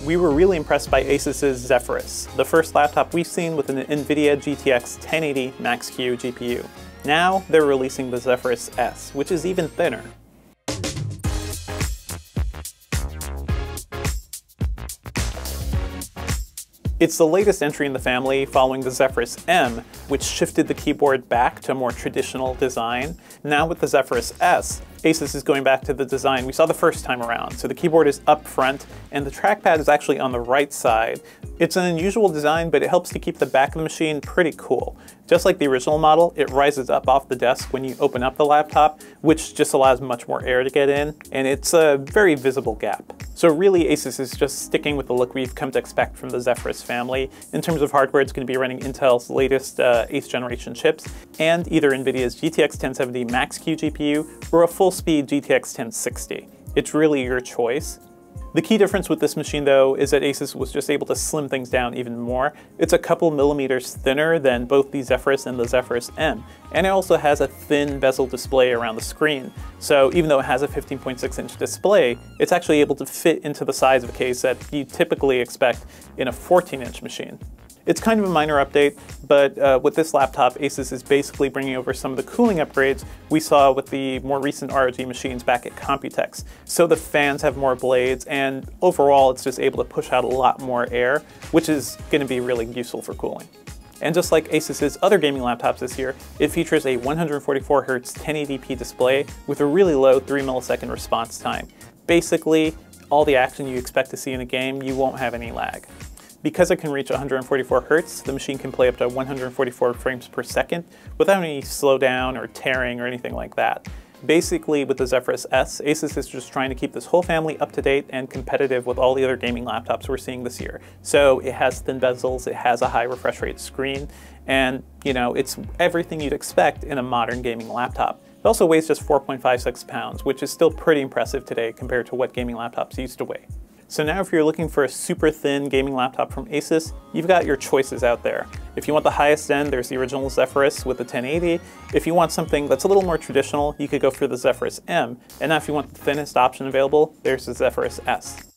We were really impressed by Asus's Zephyrus, the first laptop we've seen with an NVIDIA GTX 1080 Max-Q GPU. Now they're releasing the Zephyrus S, which is even thinner. It's the latest entry in the family following the Zephyrus M, which shifted the keyboard back to a more traditional design. Now with the Zephyrus S, Asus is going back to the design we saw the first time around. So the keyboard is up front and the trackpad is actually on the right side. It's an unusual design, but it helps to keep the back of the machine pretty cool. Just like the original model, it rises up off the desk when you open up the laptop, which just allows much more air to get in, and it's a very visible gap. So really, Asus is just sticking with the look we've come to expect from the Zephyrus family. In terms of hardware, it's going to be running Intel's latest 8th generation chips, and either NVIDIA's GTX 1070 Max-Q GPU or a full-speed GTX 1060. It's really your choice. The key difference with this machine, though, is that Asus was just able to slim things down even more. It's a couple millimeters thinner than both the Zephyrus and the Zephyrus M, and it also has a thin bezel display around the screen. So even though it has a 15.6-inch display, it's actually able to fit into the size of a case that you typically expect in a 14-inch machine. It's kind of a minor update, but with this laptop, Asus is basically bringing over some of the cooling upgrades we saw with the more recent ROG machines back at Computex. So the fans have more blades, and overall it's just able to push out a lot more air, which is going to be really useful for cooling. And just like Asus's other gaming laptops this year, it features a 144Hz 1080p display with a really low 3 millisecond response time. Basically, all the action you expect to see in a game, you won't have any lag. Because it can reach 144 Hz, the machine can play up to 144 frames per second without any slowdown or tearing or anything like that. Basically, with the Zephyrus S, Asus is just trying to keep this whole family up to date and competitive with all the other gaming laptops we're seeing this year. So it has thin bezels, it has a high refresh rate screen, and it's everything you'd expect in a modern gaming laptop. It also weighs just 4.56 pounds, which is still pretty impressive today compared to what gaming laptops used to weigh. So now if you're looking for a super thin gaming laptop from Asus, you've got your choices out there. If you want the highest end, there's the original Zephyrus with the 1080. If you want something that's a little more traditional, you could go for the Zephyrus M. And now if you want the thinnest option available, there's the Zephyrus S.